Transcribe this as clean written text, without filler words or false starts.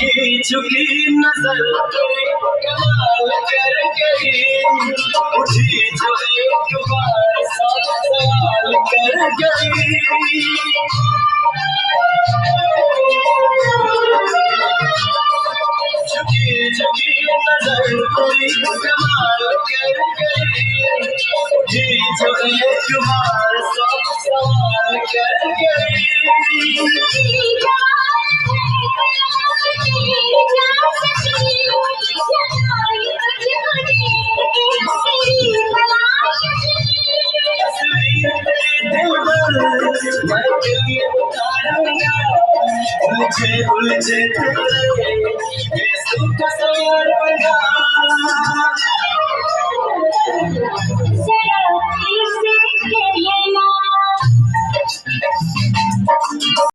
झुकी नजर कमाल कर गई, उठी जो एक बार सवाल कर गई। झुकी झुकी नजर कोई कमाल कर गई, उठी जो एक बार सवाल कर गई। उलझे उलझे तेरे